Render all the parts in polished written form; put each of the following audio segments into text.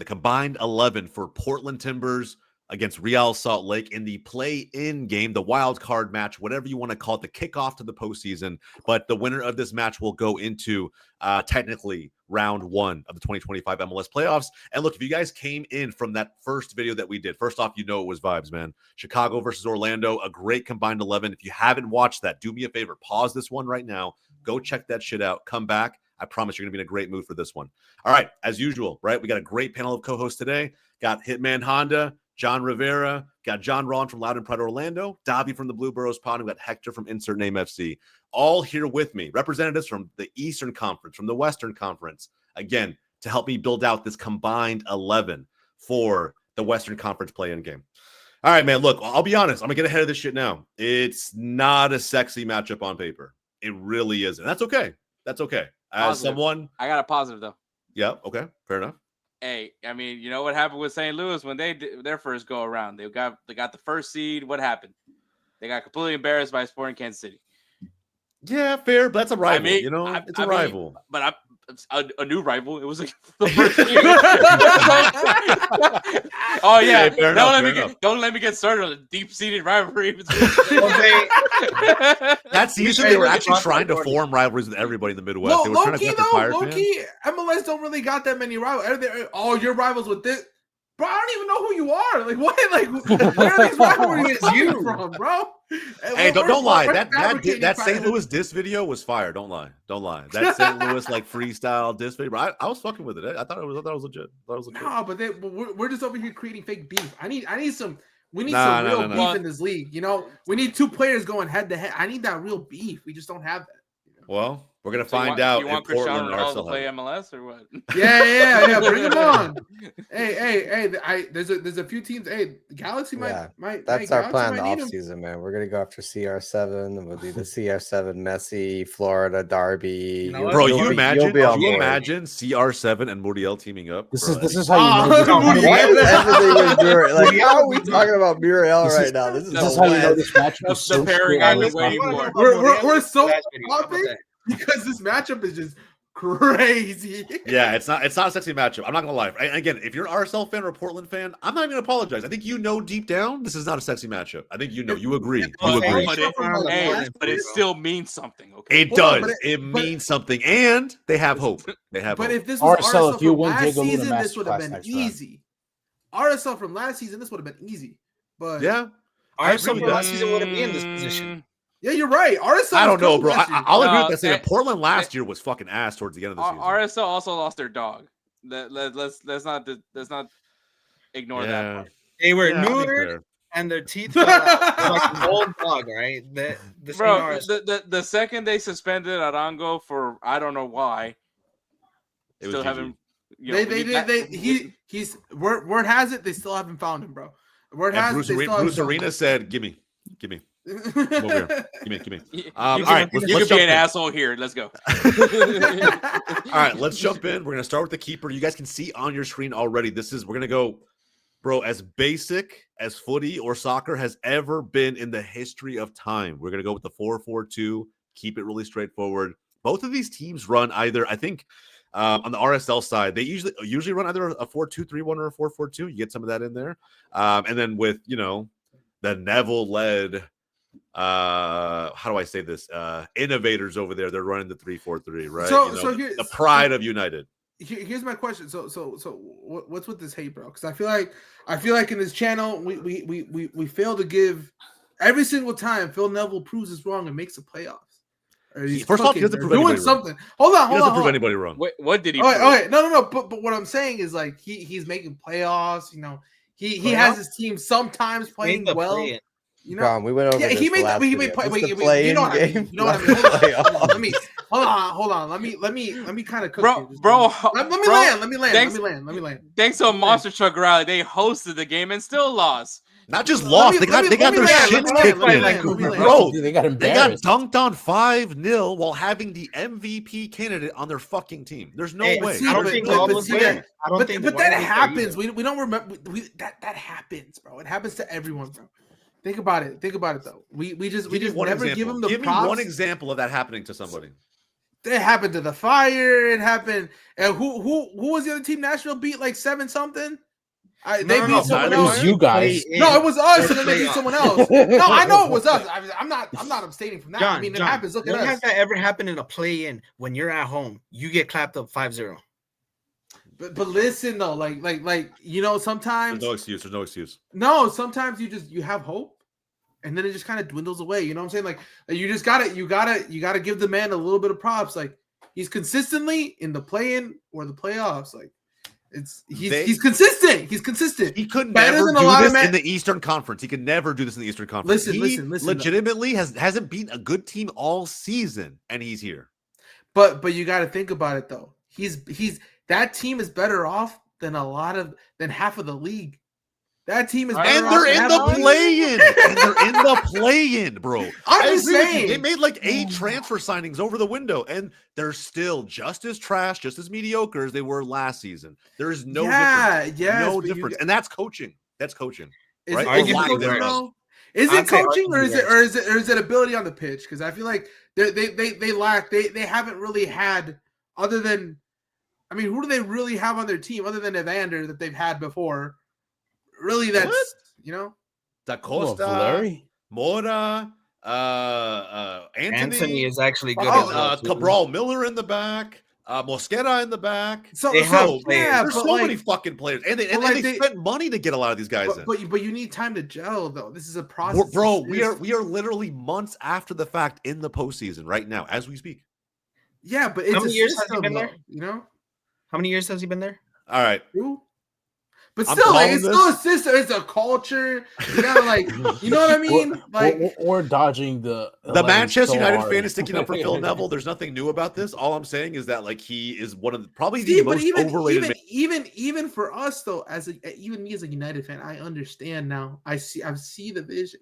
the combined 11 for Portland Timbers against Real Salt Lake in the play-in game, the wild card match, whatever you want to call it, the kickoff to the postseason. But the winner of this match will go into technically round 1 of the 2025 MLS playoffs. And look, if you guys came in from that first video that we did, first off, you know it was vibes, man. Chicago versus Orlando, a great combined 11. If you haven't watched that, do me a favor, pause this one right now, go check that shit out, come back. I promise you're going to be in a great mood for this one. All right, as usual, right? We got a great panel of co-hosts today. Got Hitman Honda, Jon Rivera, got Jon Rowland from Loud and Proud Orlando, Davi from the Blue Burrows Pod, and we got Hector from Insert Name FC. All here with me, representatives from the Eastern Conference, from the Western Conference, again, to help me build out this combined 11 for the Western Conference play-in game. All right, man, look, I'll be honest. I'm going to get ahead of this shit now. It's not a sexy matchup on paper. It really isn't. That's okay. That's okay. As Positive. someone... I got a positive, though. Yeah, okay, fair enough. Hey, I mean, you know what happened with St. Louis when they did their first go around? They got the first seed. What happened? They got completely embarrassed by Sporting Kansas City. Yeah, fair, but that's a rival. I mean, it's a rival. But a new rival. It was like the first team. Oh yeah, hey, don't let me get started on a deep-seated rivalry. That season, they were actually trying to form rivalries with everybody in the Midwest. They were trying to low-key, MLS don't really got that many rivals. Oh, your rivals with this. Bro, I don't even know who you are. Like, what? Like, where are these rivalries you from, bro? Hey, don't lie. That St. Louis diss video was fire. Don't lie. That St. Louis freestyle diss video. Bro, I was fucking with it. I thought it was legit. No, but we're just over here creating fake beef. We need some real beef in this league. You know, we need two players going head to head. I need that real beef. We just don't have that. Well, we're gonna find out. You want Cristiano Ronaldo to play MLS or what? Yeah. Bring him on. Hey. There's a few teams. Hey, Galaxy might. That's our plan in the offseason, man. We're gonna go after CR7, and we'll do the CR7 Messi, Florida Derby. Bro, you imagine CR7 and Muriel teaming up? This is how you know. Like, how are we talking about Muriel right now? This is how you know this match was the pairing I've been waiting for. We're so happy because this matchup is just crazy. Yeah, it's not a sexy matchup. I'm not gonna lie. And again, if you're an RSL fan or a Portland fan, I'm not even gonna apologize. I think you know deep down this is not a sexy matchup. I think you agree. But it still means something. Okay, it does. It means something, and they have hope. But if this was RSL if you from win last season, this would have been easy. RSL from last season, this would have been easy. But yeah, RSL from last season wouldn't be in this position. Yeah, you're right. RSL. I don't know, bro. I'll agree with that. Portland last year was fucking ass towards the end of the season. RSL also lost their dog. Let's not ignore that part. They were neutered and their teeth fell out. Like an old dog, right? The second they suspended Arango for I don't know why, still haven't. He's word has it they still haven't found him, bro. Word has it Bruce Arena said, "Give me." Come over here. Give me. All right, you can be an asshole here. Let's go. All right, let's jump in. We're gonna start with the keeper. You guys can see on your screen already. We're gonna go, bro, as basic as footy or soccer has ever been in the history of time. We're gonna go with the 4-4-2. Keep it really straightforward. Both of these teams run either, I think, on the RSL side, they usually run either a 4-2-3-1 or a 4-4-2. You get some of that in there, and then with the Neville-led. How do I say this? Innovators over there, they're running the 3-4-3, right? So the pride of United. Here's my question. So what's with this hate, bro? Because I feel like in this channel we fail to give every single time Phil Neville proves us wrong and makes the playoffs. First off, he doesn't prove anybody something. Wrong. Hold on. He doesn't prove anybody wrong. Wait, what did he? Okay, no. But what I'm saying is like he's making playoffs. He has his team sometimes playing well. John, we went over this he made last wait, you know what I mean? Let me hold on. Let me kind of cook bro. Let me land. Thanks to a monster truck rally, they hosted the game and still lost. Not just lost, they got their shit kicked in. Bro, they got dunked on 5-0 while having the MVP candidate on their fucking team. There's no way. I don't think that happens. We don't remember that happens, bro. It happens to everyone, bro. Think about it though. We just never give them the props. Give me one example of that happening to somebody. It happened to the Fire. It happened. And who was the other team? Nashville beat like 7-something. They beat someone it else. was you guys. No, it was us, and then they beat someone else. No, I know it was us. I'm not abstaining from that. John, I mean, it John, happens. Look at when us. has that ever happened in a play-in when you're at home? You get clapped up 5-0. But listen though, like sometimes There's no excuse. No, sometimes you have hope, and then it just kind of dwindles away. You know what I'm saying? Like you just gotta give the man a little bit of props. Like he's consistently in the play-in or the playoffs. Like he's consistent. He's consistent. He could Better never than a do lot of this in the Eastern Conference. He could never do this in the Eastern Conference. Listen. Legitimately hasn't beaten a good team all season, and he's here. But you got to think about it though. He's that team is better off than half of the league. That team is better And off they're than in half the of league. play-in. And they're in the play-in, bro. I'm I just agree with you. saying. They made like 8 transfer signings over the window, and they're still just as trash, just as mediocre as they were last season. There is no difference. No difference. And that's coaching. That's coaching. Is right? it Or lack coaching thereof. though? Is it coaching or is it ability on the pitch? Because I feel like they lack. They haven't really had, other than, I mean, who do they really have on their team other than Evander that they've had before? Really, that's Da Costa, Valeri? Mora, Anthony is actually good. Cabral Miller in the back, Mosquera in the back. There's so many fucking players, and they spent money to get a lot of these guys in. But you need time to gel, though. This is a process, bro. We are literally months after the fact in the postseason right now as we speak. Yeah, but it's how many years has he been though, there? You know, how many years has he been there? All right. But still, like, it's still a system. It's a culture. You gotta like, you know what I mean? Or dodging the Manchester United fan is sticking up for Phil Neville. There's nothing new about this. All I'm saying is that like he is one of probably the most overrated. Even for us though, even me as a United fan, I understand now. I see the vision.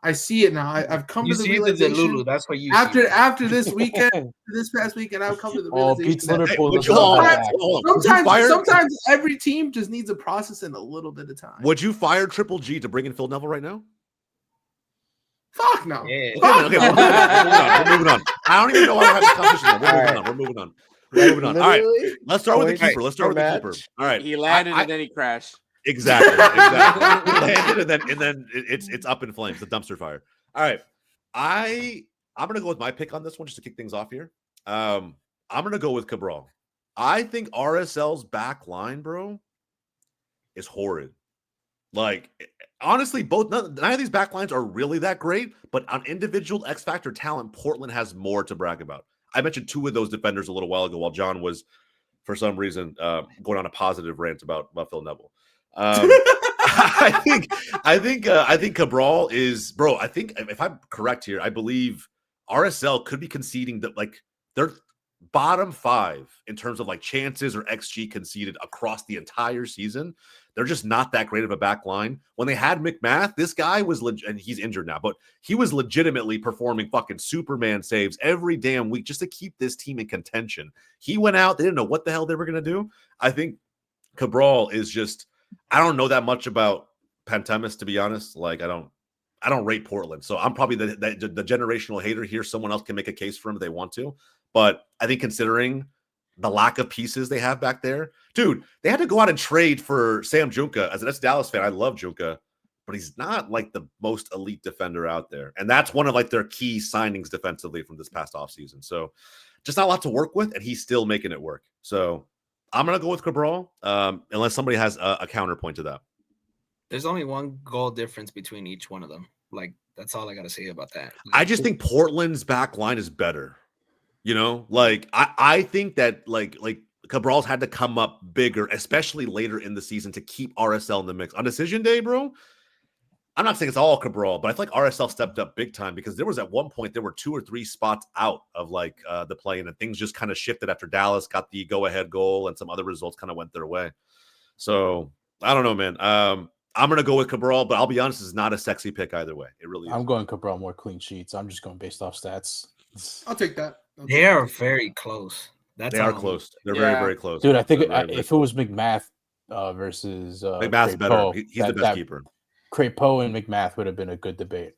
I see it now. I've come to the realization. Lulu, that's what you after this weekend, this past weekend, I've come to the realization. Sometimes every team just needs a process and a little bit of time. Would you fire Triple G to bring in Phil Neville right now? Fuck no. Yeah. Okay, we're moving on. I don't even know why we're having a conversation. We're moving on. All right, let's start with the keeper. All right, he landed and then he crashed. Exactly. He landed and then it's up in flames, the dumpster fire. All right, I'm gonna go with my pick on this one just to kick things off here. I'm gonna go with Cabral. I think RSL's back line, bro, is horrid. Like, honestly, none of these back lines are really that great, but on individual X Factor talent, Portland has more to brag about. I mentioned 2 of those defenders a little while ago while John was, for some reason, going on a positive rant about Phil Neville. I think Cabral is, bro. I think if I'm correct here, I believe RSL could be conceding that like they're bottom 5 in terms of like chances or XG conceded across the entire season. They're just not that great of a back line. When they had McMath, this guy was and he's injured now, but he was legitimately performing fucking Superman saves every damn week just to keep this team in contention. He went out, they didn't know what the hell they were gonna do. I think Cabral is just, I don't know that much about Pantemis, to be honest. Like I don't rate Portland, so I'm probably the generational hater here. Someone else can make a case for him if they want to, but I think considering the lack of pieces they have back there, dude, they had to go out and trade for Sam Junka. As a Dallas fan, I love Junka, but he's not like the most elite defender out there, and that's one of like their key signings defensively from this past offseason. So just not a lot to work with, and he's still making it work. So I'm going to go with Cabral, unless somebody has a counterpoint to that. There's only one goal difference between each one of them. Like, that's all I got to say about that. I just think Portland's back line is better. You know, like, I think that, like Cabral's had to come up bigger, especially later in the season, to keep RSL in the mix. On decision day, bro, I'm not saying it's all Cabral, but I feel like RSL stepped up big time because there was at one point, there were 2 or 3 spots out of like the play-in, and things just kind of shifted after Dallas got the go-ahead goal and some other results kind of went their way. So I don't know, man. I'm going to go with Cabral, but I'll be honest, it's not a sexy pick either way. It really is. I'm going Cabral more clean sheets. I'm just going based off stats. I'll take that. They are very close. They are close. They're very, very close. Dude, I think if it was McMath versus McMath's better. He's the best keeper. Crepeau and McMath would have been a good debate.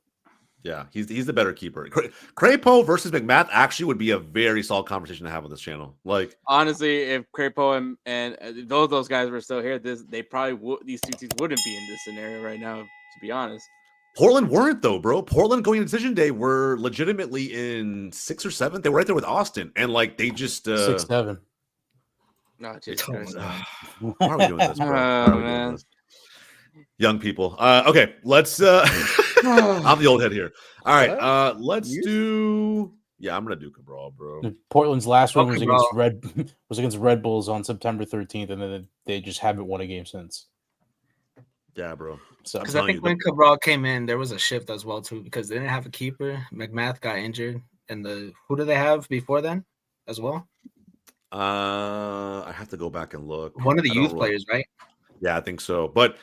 Yeah, he's the better keeper. Crapo versus McMath actually would be a very solid conversation to have on this channel. Like honestly, if Crapo and those guys were still here, they probably would. These two teams wouldn't be in this scenario right now. To be honest, Portland weren't though, bro. Portland going into decision day were legitimately in 6th or 7th. They were right there with Austin, and like they just 6-7. no, Jesus Christ. Why are we doing this, bro? Why are we doing Man. this? Young people. Okay, let's I'm the old head here. All right, let's do I'm gonna do Cabral, bro. Portland's last one was Cabral. against Red Bulls on September 13th, and then they just haven't won a game since. Yeah, bro. So Because I think when Cabral came in, there was a shift as well too, because they didn't have a keeper. McMath got injured, and who do they have before then as well? I have to go back and look. One of the I don't youth know. players, right? Yeah, I think so. But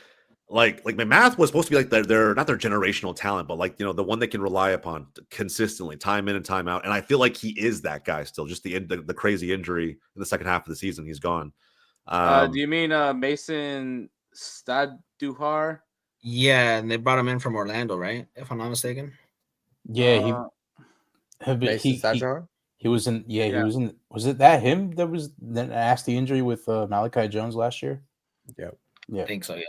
like McMath was supposed to be like their not their generational talent, but like the one they can rely upon consistently, time in and time out. And I feel like he is that guy still. Just the crazy injury in the second half of the season, he's gone. Do you mean Mason Staduhar? Yeah, and they brought him in from Orlando, right? If I'm not mistaken. yeah, Mason Sajjar? he was in. Yeah, he was in. Was it that him that was that nasty injury with Malachi Jones last year? Yep. Yeah, I think so. Yeah.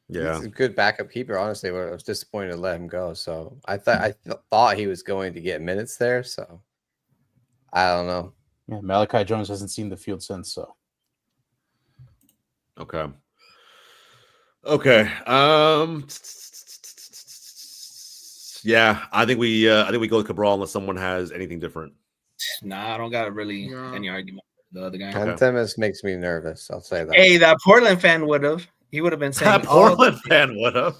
Yeah. He's a good backup keeper. Honestly, I was disappointed to let him go. So I thought he was going to get minutes there. So I don't know. yeah. Malachi Jones hasn't seen the field since. So Okay. Yeah, I think we go with Cabral unless someone has anything different. Nah, I don't got really No. any argument with the other guy. Pantemis makes me nervous. I'll say that. Hey, that Portland fan would have. He would have been saying, That Portland fan would have.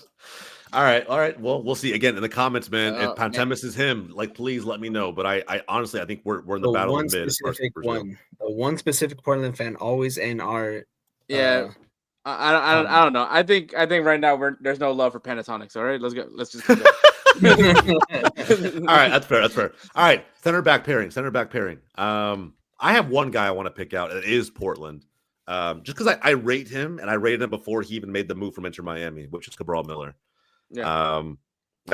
All right. Well, we'll see again in the comments, man. If Pantemis is him, like, please let me know. But I honestly, I think we're in the battle of mid. The one specific Portland fan always in our. I don't know. I think right now there's no love for Pentatonics. All right, let's go. Let's just. Keep All right, that's fair. All right, center back pairing. I have one guy I want to pick out. It is Portland. Just because I rate him, and I rated him before he even made the move from Inter Miami, which is Cabral Miller. Yeah.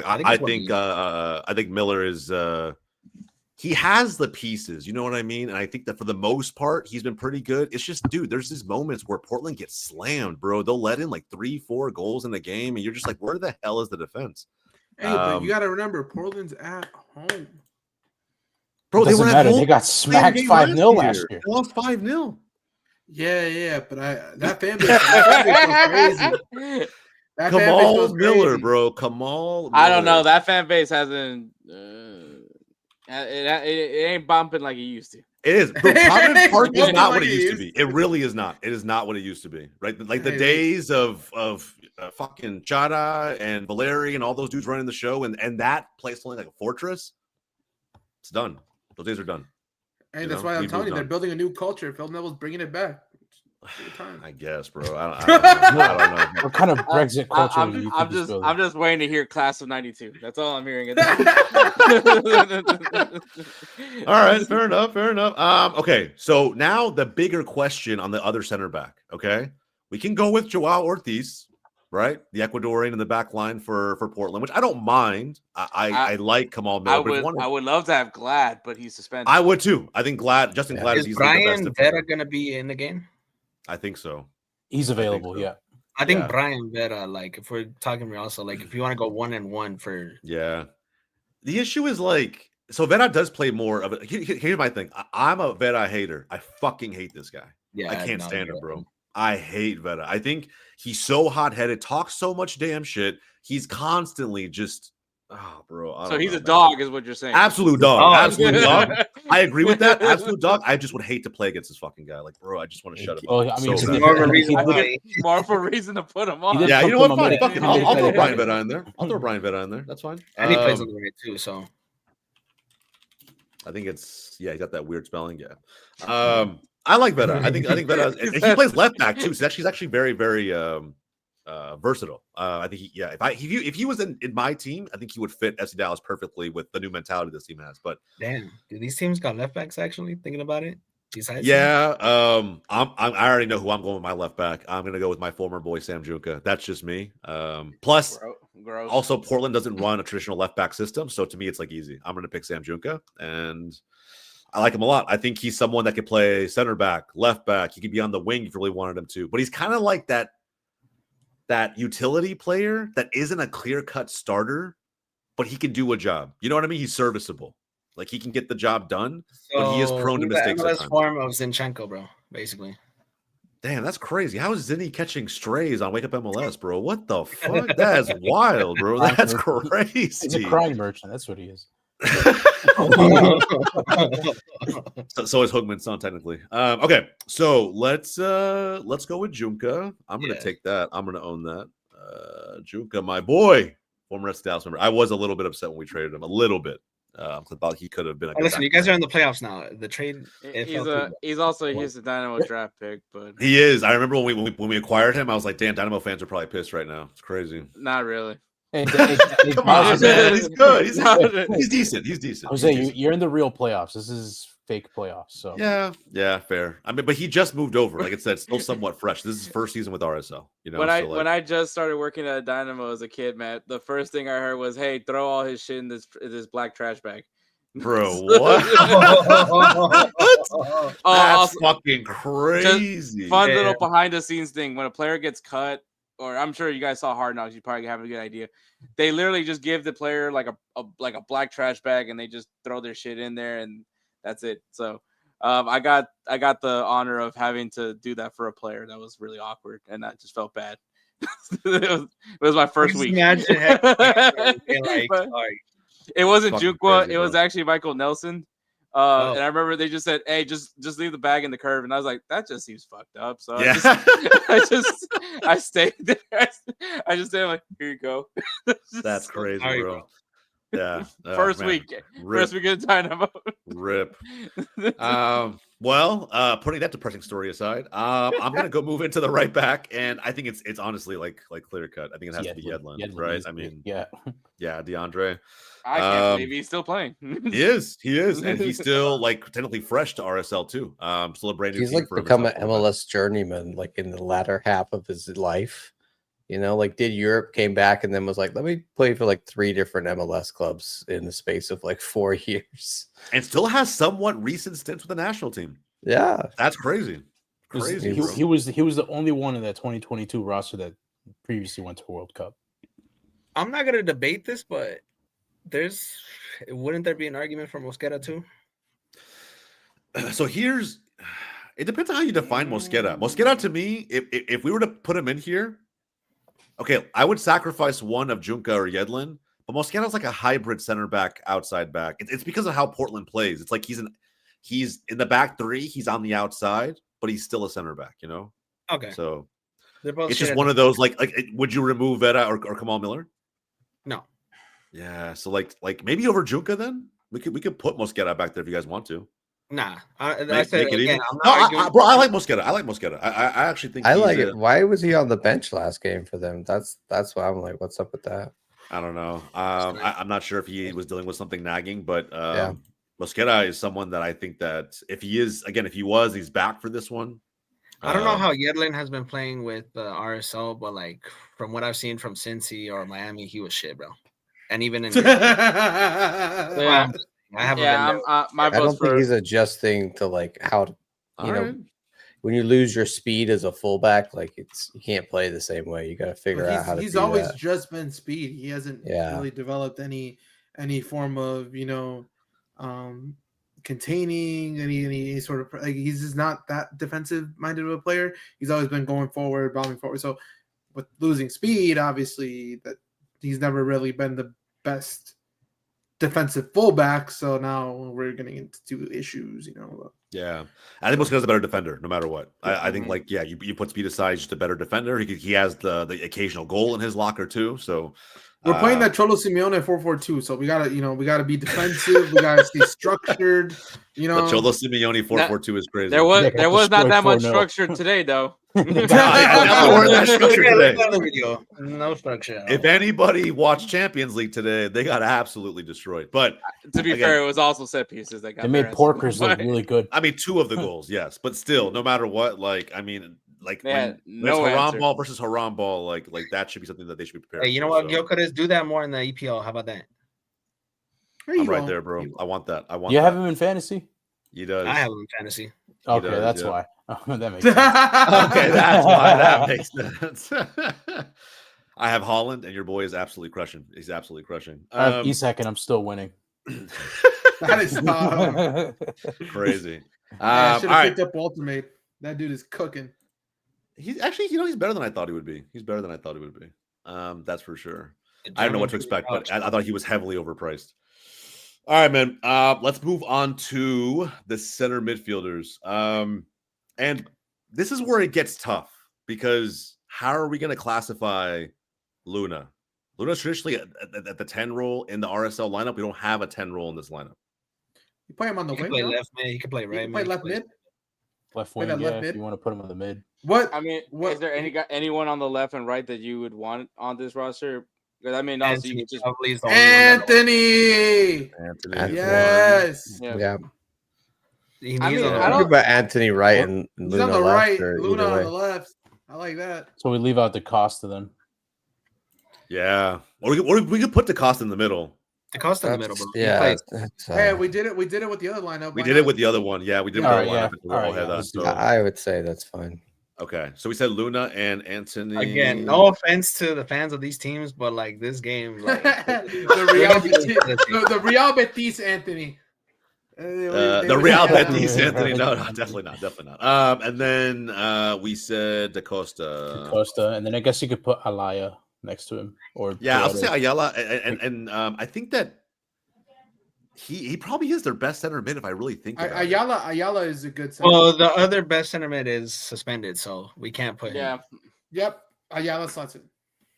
I think Miller is he has the pieces, you know what I mean? And I think that for the most part, he's been pretty good. It's just, dude, there's these moments where Portland gets slammed, bro. They'll let in like 3-4 goals in the game, and you're just like, where the hell is the defense? Hey, but you got to remember, Portland's at home. Bro, they doesn't were matter. at home. They got smacked 5-0 last year. They lost 5-0. Yeah, but that fan base was crazy. Kamal Miller, bro. Kamal Miller. I don't know. That fan base hasn't. It ain't bumping like it used to. It is. Bro, Providence Park is not what it used to be. It really is not. It is not what it used to be. Right? Like the days of fucking Chada and Valeri and all those dudes running the show, and that place only like a fortress. It's done. Those days are done. Hey, that's why I'm telling you, they're building a new culture. Phil Neville's bringing it back. I guess, bro. I don't know. What kind of Brexit culture do you think I'm just waiting to hear Class of '92. That's all I'm hearing. All right, fair enough. Okay, so now the bigger question on the other center back. Okay, we can go with Joao Ortiz, right? The Ecuadorian in the back line for Portland, which I don't mind. I like Kamal Miller. I would love to have Glad, but he's suspended. I would too. I think Justin Glad is easily the best. Brian Vera going to be in the game? I think so. He's available, yeah. I think Brian Vera, like, if we're talking real, also, like, if you want to go 1-1 for. Yeah. The issue is, like, so Vera does play more of it. Here's my thing. I'm a Vera hater. I fucking hate this guy. Yeah, I can't stand him, bro. I hate Vera. I think he's so hot-headed, talks so much damn shit. He's constantly just. Oh, bro. So he's a dog, is what you're saying. Absolute dog. Absolute dog. I agree with that. Absolute dog. I just would hate to play against this fucking guy. Like, bro, I just want to shut him. Oh, I mean, so more of a reason to put him on. Yeah, you know what? Fine. Fucking, I'll throw Brian Vera in there. That's fine. And he plays on the right too, so. I think it's he got that weird spelling. Yeah. I like Vera. I think Vera. He plays left back too. So he's actually very, very versatile. I think if he was in my team, I think he would fit FC Dallas perfectly with the new mentality this team has. But damn, do these teams got left backs actually? Thinking about it, I already know who I'm going with my left back. I'm gonna go with my former boy Sam Junka. That's just me. Plus, Gross. Also, Portland doesn't run a traditional left back system, so to me, it's like easy. I'm going to pick Sam Junka, and I like him a lot. I think he's someone that could play center back, left back. He could be on the wing if you really wanted him to. But he's kind of like that utility player that isn't a clear-cut starter, but he can do a job. You know what I mean? He's serviceable. Like he can get the job done, but he is prone to mistakes. The MLS form of Zinchenko, bro. Basically. Damn, that's crazy. How is Zinni catching strays on Wake Up MLS, bro? What the fuck? That is wild, bro. That's crazy. He's a crime merchant. That's what he is. So is Hoogman's son, technically. Okay, so let's go with Junka. I'm gonna take that. I'm gonna own that. Junka, my boy, former Dallas member. I was a little bit upset when we traded him. A little bit. I thought he could have been. Listen, you guys are in the playoffs now. The trade. He's also a Houston Dynamo draft pick, but he is. I remember when we acquired him, I was like, damn, Dynamo fans are probably pissed right now. It's crazy. Not really. Come on, man. He's good. He's decent. He's decent. Jose, you're in the real playoffs. This is fake playoffs. So yeah, fair. I mean, but he just moved over. Like I said, still somewhat fresh. This is his first season with RSL. You know, when I just started working at Dynamo as a kid, Matt, the first thing I heard was, "Hey, throw all his shit in this black trash bag." Bro, what? That's fucking crazy. Fun little behind the scenes thing. When a player gets cut, or I'm sure you guys saw Hard Knocks, you probably have a good idea. They literally just give the player like a black trash bag, and they just throw their shit in there, and that's it. So I got the honor of having to do that for a player. That was really awkward, and I just felt bad. it was my first week. It wasn't Jukwa. It was actually Michael Nelson. And I remember they just said, "Hey, just leave the bag in the curve," and I was like, "That just seems fucked up." So I stayed there. I just stayed like, "Here you go." That's crazy, bro. Yeah. First week of Dynamo. Rip. Well, putting that depressing story aside, I'm gonna go move into the right back, and I think it's honestly like clear cut. I think it has to be Yedlin, right? I mean, yeah, DeAndre. I can't believe he's still playing. He is, and he's still like technically fresh to RSL too. Still a brand new. He's like become an MLS journeyman, like in the latter half of his life. You know, like did Europe, came back, and then was like, let me play for like 3 different MLS clubs in the space of like 4 years, and still has somewhat recent stints with the national team. Yeah, that's crazy. Crazy. He was the only one in that 2022 roster that previously went to a World Cup. I'm not gonna debate this, but wouldn't there be an argument for Mosquera too? So it depends on how you define Mosquera. Mosquera to me, if we were to put him in here, okay, I would sacrifice one of Junka or Yedlin, but Mosquera's like a hybrid center back, outside back. It's because of how Portland plays. It's like he's in the back 3, he's on the outside, but he's still a center back, you know? Okay. So it's just one of those like would you remove Vera or Kamal Miller? No. Yeah, so like maybe over Junka then? We could put Mosquera back there if you guys want to. Nah, I like Mosquera. I like Mosquera. I actually think I like it. Why was he on the bench last game for them? That's why I'm like, what's up with that? I don't know. I'm not sure if he was dealing with something nagging, but Mosquera is someone that I think that if he's back for this one. I don't know how Yedlin has been playing with RSL, but like from what I've seen from Cincy or Miami, he was shit, bro. And even in I don't think he's adjusting to like how when you lose your speed as a fullback, like you can't play the same way. You got to figure out how to. He's always just been speed. He hasn't really developed any form of containing any sort of like he's just not that defensive minded of a player. He's always been going forward, bombing forward. So with losing speed, obviously that he's never really been the best defensive fullback. So now we're getting into issues, Yeah, I think Mosquera's a better defender, no matter what. I think you put speed aside, he's just a better defender. He has the occasional goal in his locker too. So we're playing that Cholo Simeone 4-4-2. So we gotta be defensive. We gotta stay structured. The Cholo Simeone 4-4-2 is crazy. There was not that much structure today, though. No structure. If anybody watched Champions League today, they got absolutely destroyed. But to be fair, it was also set pieces that got. They made Porkers look really good. I mean, 2 of the goals, yes, but still, no matter what, like Yeah, when no it's Haram answer. ball versus Haram ball, like that should be something that they should be prepared. Hey, you know what? Gyökeres do that more in the EPL. How about that? I'm right there, bro. I want that. You have him in fantasy? He does. I have him in fantasy. Okay, does, that's yeah. why. Oh, that makes sense. Okay, that's why that makes sense. I have Holland, and your boy is absolutely crushing. He's absolutely crushing. I have Isak, and I'm still winning. That is crazy. I should have picked up Ultimate. That dude is cooking. He's actually, he's better than I thought he would be. He's better than I thought he would be. That's for sure. I don't know what to expect, but I thought he was heavily overpriced. All right, man. Let's move on to the center midfielders. And this is where it gets tough because how are we going to classify Luna? Luna's traditionally at the 10 role in the RSL lineup. We don't have a 10 role in this lineup. You play him on the wing. Play left mid. He can play right. He play left mid. Left wing, yeah. If you want to put him on the mid. What? I mean, is there anyone on the left and right that you would want on this roster? Because I mean, also you just Anthony. Yes. Yeah. I don't about Anthony right and Luna on the left, right, Luna on the left. I like that. So we leave out the Costa then. Yeah, or we could put the Costa in the middle. The Costa in the middle, bro. Yeah. Hey, we did it. We did it with the other lineup. We did it with the other one. Yeah, we did it with the other lineup. So. I would say that's fine. Okay, so we said Luna and Anthony. Again, no offense to the fans of these teams, but like this game, like, the Real Betis Anthony. The Real Betis Anthony. No, definitely not. And then we said Da Costa, and then I guess you could put Alaya next to him, or I'll say Ayala, and I think that he probably is their best center mid if I really think about it. Ayala is a good center. Well, the other best center mid is suspended, so we can't put him. Yep. Ayala slots it.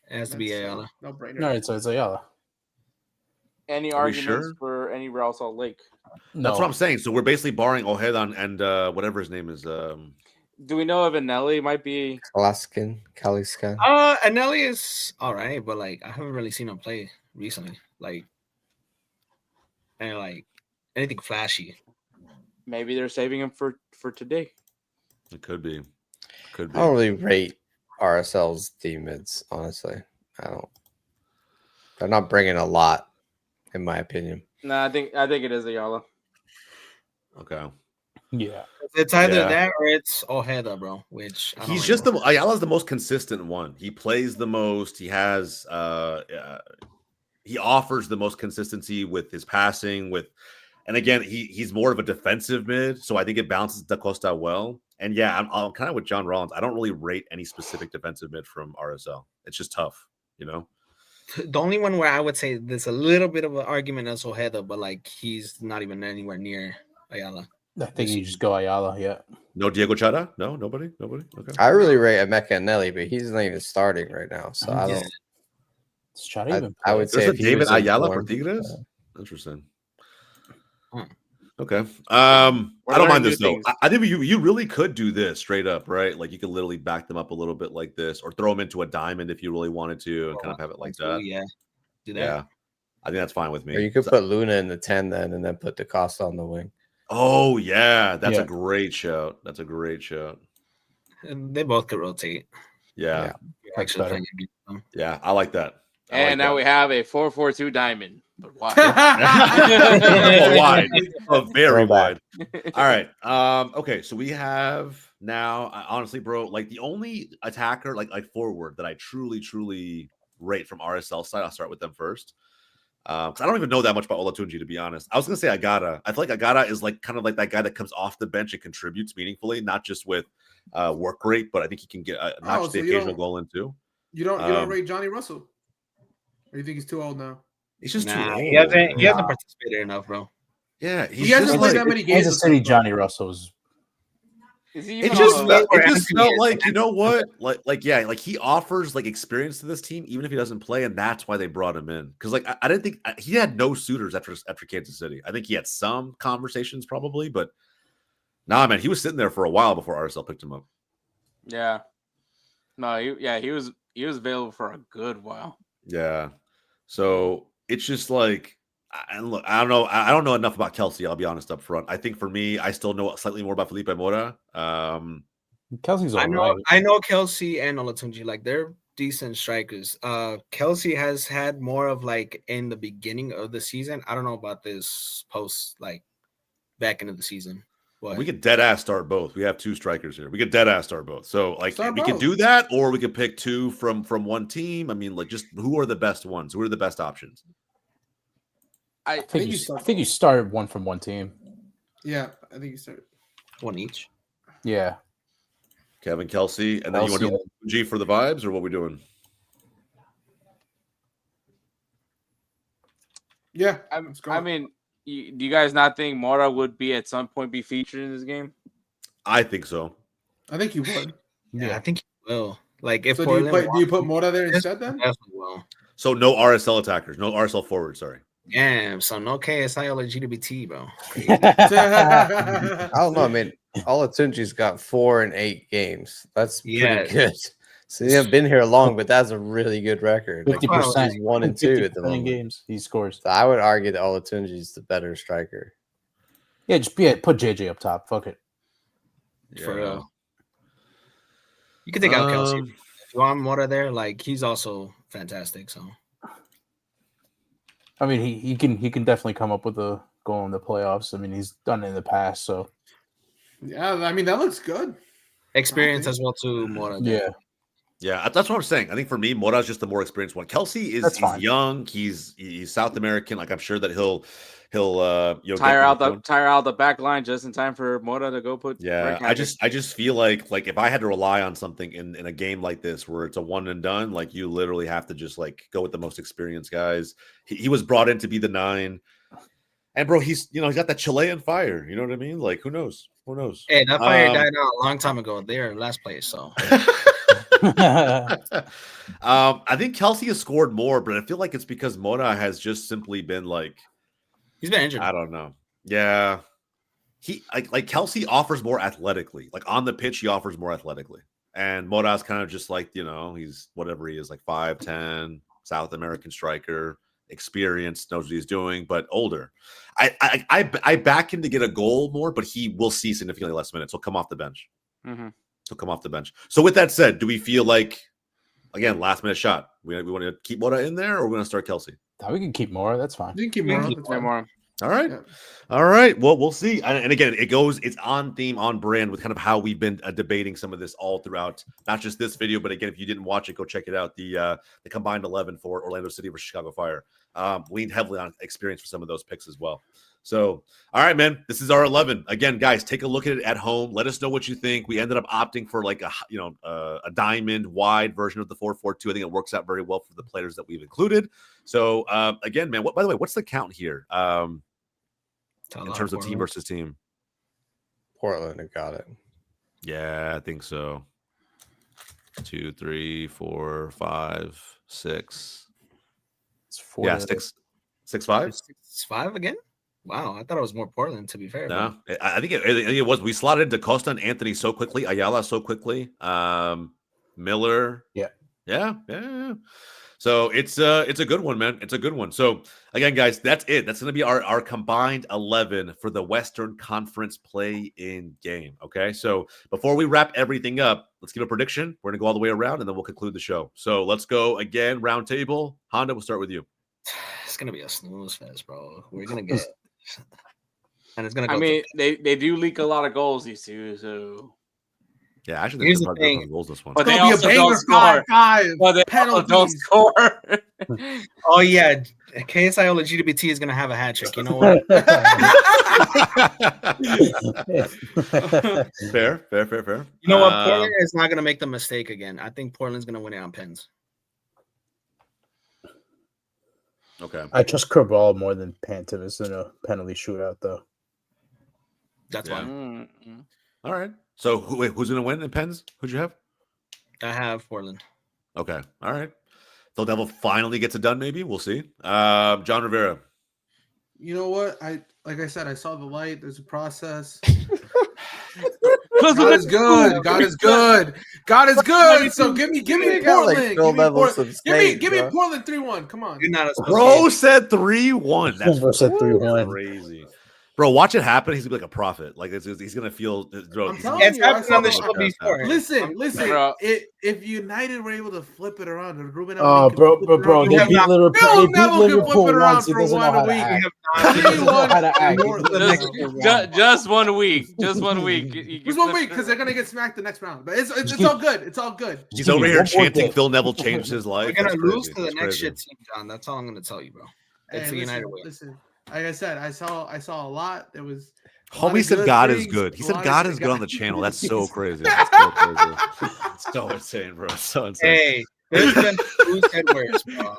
It has to be Ayala. No brainer. No, it's Ayala. Any arguments for any Real Salt Lake? No. That's what I'm saying. So we're basically barring Ojeda and whatever his name is. Do we know if Anelli might be Kaliskan? Anelli is all right, but like I haven't really seen him play recently. Like anything flashy. Maybe they're saving him for today. It could be. I don't really rate RSL's team mids, honestly. I don't. They're not bringing a lot, in my opinion. No, I think it is Ayala. Okay. Yeah. It's either that or it's Ojeda, bro. Which he's just Ayala's the most consistent one. He plays the most. He has he offers the most consistency with his passing. And again, he's more of a defensive mid, so I think it balances Da Costa well. And yeah, I'm kind of with Jon Rawlins. I don't really rate any specific defensive mid from RSL. It's just tough, you know. The only one where I would say there's a little bit of an argument is Ojeda, but like he's not even anywhere near Ayala. I think you just go Ayala, yeah. No Diego Chara? No, nobody. Okay. I really rate Emeka Anelli, but he's not even starting right now, so I don't. I would say David Ayala for Tigres. Interesting. Okay. I don't mind this though. I think you really could do this straight up, right? Like you could literally back them up a little bit like this, or throw them into a diamond if you really wanted to, and kind of have it like that. Yeah. Do that. Yeah. I think that's fine with me. Or you could put Luna in the 10 then, and then put Da Costa on the wing. Oh yeah, that's a great shout. And they both could rotate. Yeah. Actually, yeah, I like that. And now we have a 4-4-2 diamond. But wide. Very wide. All right. Okay, so we have now, honestly, bro, like the only attacker, like forward that I truly rate from RSL side. I'll start with them first. Because I don't even know that much about Olatunji, to be honest. I was gonna say Agata. I feel like Agata is like kind of like that guy that comes off the bench and contributes meaningfully, not just with work rate, but I think he can get not just the occasional goal in too. You don't rate Johnny Russell? Or you think he's too old now? He's just too old. He hasn't participated enough, bro. Yeah, he hasn't played that many games. Kansas City Johnny Russell's. It just felt like, you know what, like he offers like experience to this team even if he doesn't play, and that's why they brought him in. Because like I didn't think he had no suitors after Kansas City. I think he had some conversations probably, but nah, man, he was sitting there for a while before RSL picked him up. Yeah, no, he was available for a good while. Yeah, so it's just like. And look, I don't know enough about Kelsey. I'll be honest up front. I think for me, I still know slightly more about Felipe Mora. Kelsey's all right. right. I know Kelsey and Olatunji, like they're decent strikers. Kelsey has had more of like in the beginning of the season. I don't know about this post like back into the season. What? We could dead ass start both. We have 2 strikers here. We could dead ass start both. So like Start we both. could do that, or we could pick 2 from one team. I mean, like just who are the best ones? Who are the best options? I think you started one from one team. Yeah, I think you started one each. Yeah. Kevin, Kelsey, and then you want to do G for the vibes, or what we doing? Yeah, I mean, do you guys not think Mora would be at some point be featured in this game? I think so. I think you would. Yeah, I think you will. Like if so do you put Mora there instead then? Definitely will. So no RSL attackers, no RSL forwards. Sorry. Damn, so no KSI or GWT, bro. I don't know. I mean, Olatunji's got 4 in 8 games. That's pretty good. So they haven't been here long, but that's a really good record. 50%. He's 1 and 2 at the moment. Games he scores. So I would argue that Olatunji's the better striker. Yeah, just put JJ up top. Fuck it. Yeah. For real. You can take out Kelsey. If you want Mora there, like he's also fantastic. So I mean, he can definitely come up with a goal in the playoffs. I mean, he's done it in the past, so yeah. I mean, that looks good. Experience as well too, Mora. Yeah, that's what I'm saying. I think for me, Mora's just the more experienced one. Kelsey is young. He's South American. Like I'm sure that he'll tire out the back line just in time for Mora to go put. Yeah, I just feel like if I had to rely on something in a game like this where it's a one and done, like you literally have to just like go with the most experienced guys. He was brought in to be the 9, and bro, he's got that Chilean fire. You know what I mean? Like who knows? Who knows? Hey, that fire died out a long time ago. They're last place, so. I think Kelsey has scored more, but I feel like it's because Mora has just simply been like he's been injured. I don't know. Yeah, he like Kelsey offers more athletically. Like on the pitch, he offers more athletically, and Mora's kind of just like he's whatever he is, like 5'10", South American striker, experienced, knows what he's doing, but older. I back him to get a goal more, but he will see significantly less minutes. He'll come off the bench. Mm-hmm. He'll come off the bench. So with that said, do we feel like, again, last minute shot, we want to keep Mora in there, or we're going to start Kelsey? We can keep Mora. That's fine. You can keep Mora. All right. Yeah. All right. Well, we'll see. And again, it's on theme, on brand with kind of how we've been debating some of this all throughout, not just this video, but again, if you didn't watch it, go check it out. The combined 11 for Orlando City versus Chicago Fire leaned heavily on experience for some of those picks as well. So, all right, man, this is our 11. Again, guys, take a look at it at home. Let us know what you think. We ended up opting for like a diamond wide version of the 4-4-2. I think it works out very well for the players that we've included. So, again, man, by the way, what's the count here in terms of team versus team? Portland got it. Yeah, I think so. 2, 3, 4, 5, 6. It's 4. Yeah, 6, 5. 6-5 again. Wow, I thought it was more Portland, to be fair. No, I think it was. We slotted DaCosta and Anthony so quickly, Ayala so quickly, Miller. Yeah. So it's a good one, man. It's a good one. So again, guys, that's it. That's going to be our combined 11 for the Western Conference play-in game. Okay, so before we wrap everything up, let's give a prediction. We're going to go all the way around, and then we'll conclude the show. So let's go again, round table. Honda, we'll start with you. It's going to be a snooze fest, bro. We're going to get and it's going to go. I mean, they do leak a lot of goals, these two, so. Yeah, actually, here's the thing. Goals this one. But they also don't score. But they also don't score. Oh yeah, KSI Ola GWT is gonna have a hat trick. You know what? Fair. You know what? Portland is not gonna make the mistake again. I think Portland's gonna win it on pens. Okay. I trust Cabral more than Pantevis in a penalty shootout, though. That's why. Mm-hmm. All right. So who's going to win in pens? Who'd you have? I have Portland. Okay. All right. Phil Devil finally gets it done, maybe. We'll see. Jon Rivera. You know what? Like I said, I saw the light. There's a process. God is good. God is good. God is good. So give me Portland. Give me Portland 3-1. Come on. You're not Bro said 3-1. That's said 3-1. Crazy. Bro, watch it happen. He's gonna be like a prophet. Like he's gonna feel. Bro, I'm telling you, happened on the show before. Listen, Bro. if United were able to flip it around, Ruben bro, they beat Liverpool once. He doesn't know how to act. He doesn't know how to act. Just 1 week. Just 1 week. Just 1 week because they're gonna get smacked the next round. But it's all good. It's all good. He's over here chanting Phil Neville changed his life. We're gonna lose to the next shit team, John. That's all I'm gonna tell you, bro. It's the United way. Listen, like I said, I saw a lot. There was. Homie said God is good. He said God is good on the channel. That's so crazy. That's so crazy. It's so insane, bro. It's so insane. Hey, there's been who's head words, bro.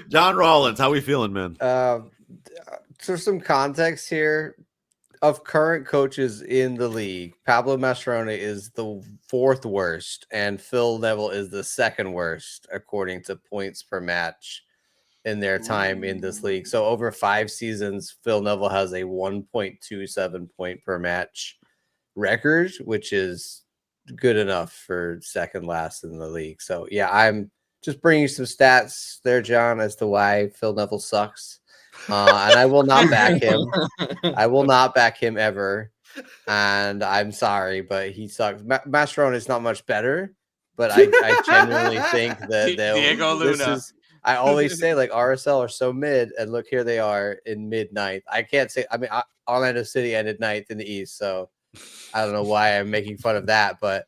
John Rawlins, how we feeling, man? For some context here, of current coaches in the league, Pablo Mastroeni is the 4th worst, and Phil Neville is the 2nd worst, according to points per match in their time in this league. So over 5 seasons, Phil Neville has a 1.27 point per match record, which is good enough for 2nd last in the league. So yeah, I'm just bringing you some stats there, John, as to why Phil Neville sucks. And I will not back him. I will not back him ever. And I'm sorry, but he sucks. Mastroeni is not much better, but I genuinely think that Diego Luna. I always say like RSL are so mid, and look, here they are in mid-9th. I can't say. I mean, Orlando City ended 9th in the East, so I don't know why I'm making fun of that, but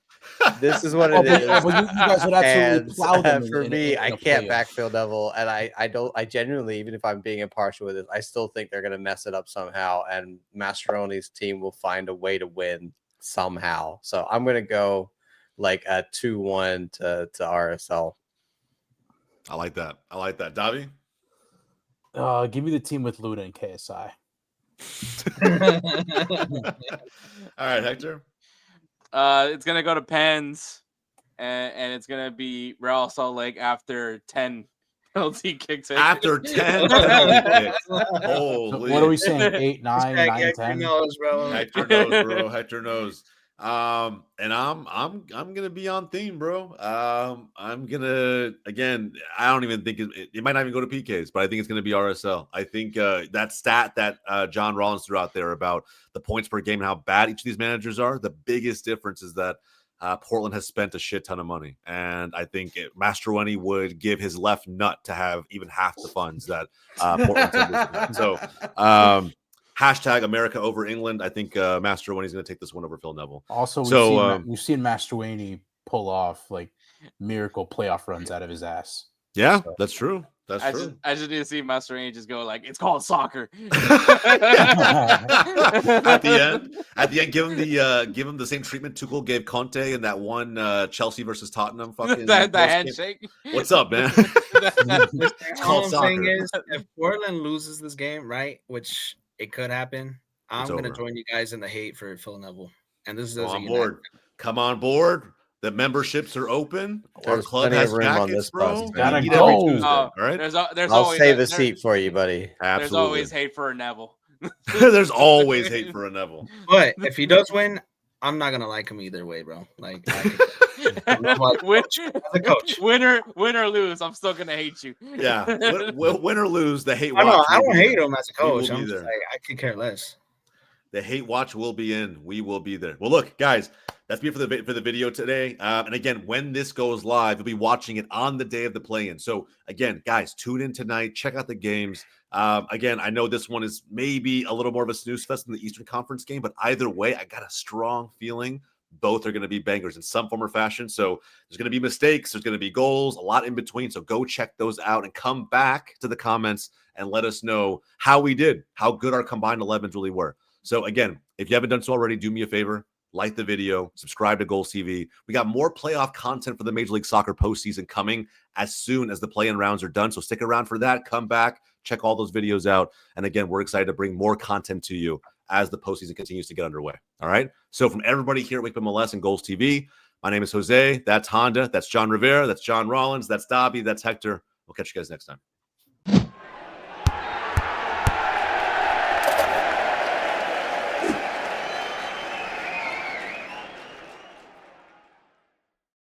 this is what it is. Well, you guys would absolutely plow them for me, I can't back Phil Neville, and I genuinely, even if I'm being impartial with it, I still think they're going to mess it up somehow, and Mastroeni's team will find a way to win somehow. So I'm going to go like a 2-1 to RSL. I like that. Davi? Give me the team with Luna and KSI. All right, Hector. It's gonna go to Pens, and it's gonna be Real Salt Lake after 10 penalty kicks. After 10 penalty kicks. Holy. What are we saying? 8, 9, 9, 10? Hector knows, bro. Hector knows, bro. Hector knows. And I'm gonna be on theme, bro. I'm gonna, again, I don't even think it might not even go to PKs, but I think it's gonna be RSL. I think that stat that Jon Rivera threw out there about the points per game and how bad each of these managers are, the biggest difference is that Portland has spent a shit ton of money, and I think Mastroeni would give his left nut to have even half the funds that Portland has. So hashtag America over England. I think Mastroeni is going to take this one over Phil Neville. Also, we've seen Mastroeni pull off like miracle playoff runs out of his ass. Yeah, so. That's true. That's true. I just need to see Mastroeni just go like, it's called soccer. At the end, give him the same treatment Tuchel gave Conte in that one Chelsea versus Tottenham fucking that handshake. What's up, man? The thing is, if Portland loses this game, right, which it could happen, I'm going to join you guys in the hate for Phil Neville. And this is on board. Come on board. The memberships are open. There's our club has room jackets, on this bro. Gotta go. All right. I'll save a seat for you, buddy. Absolutely. There's always hate for a Neville. There's always hate for a Neville. But if he does win, I'm not gonna like him either way, bro. Like, win or lose, I'm still gonna hate you. Yeah, win or lose, the hate. I don't hate him as a coach. I'm just like, I could care less. The hate watch will be in. We will be there. Well, look, guys, that's it for the video today. And again, when this goes live, you'll be watching it on the day of the play-in. So again, guys, tune in tonight. Check out the games. Again, I know this one is maybe a little more of a snooze fest than the Eastern Conference game, but either way, I got a strong feeling both are going to be bangers in some form or fashion. So there's going to be mistakes. There's going to be goals, a lot in between. So go check those out and come back to the comments and let us know how we did, how good our combined 11s really were. So again, if you haven't done so already, do me a favor, like the video, subscribe to GOLZ TV. We got more playoff content for the Major League Soccer postseason coming as soon as the play-in rounds are done. So stick around for that. Come back, check all those videos out. And again, we're excited to bring more content to you as the postseason continues to get underway. All right. So from everybody here at Wake Up MLS and GOLZ TV, my name is Jose. That's Honda. That's Jon Rivera. That's Jon Rawlins. That's Davi. That's Hector. We'll catch you guys next time.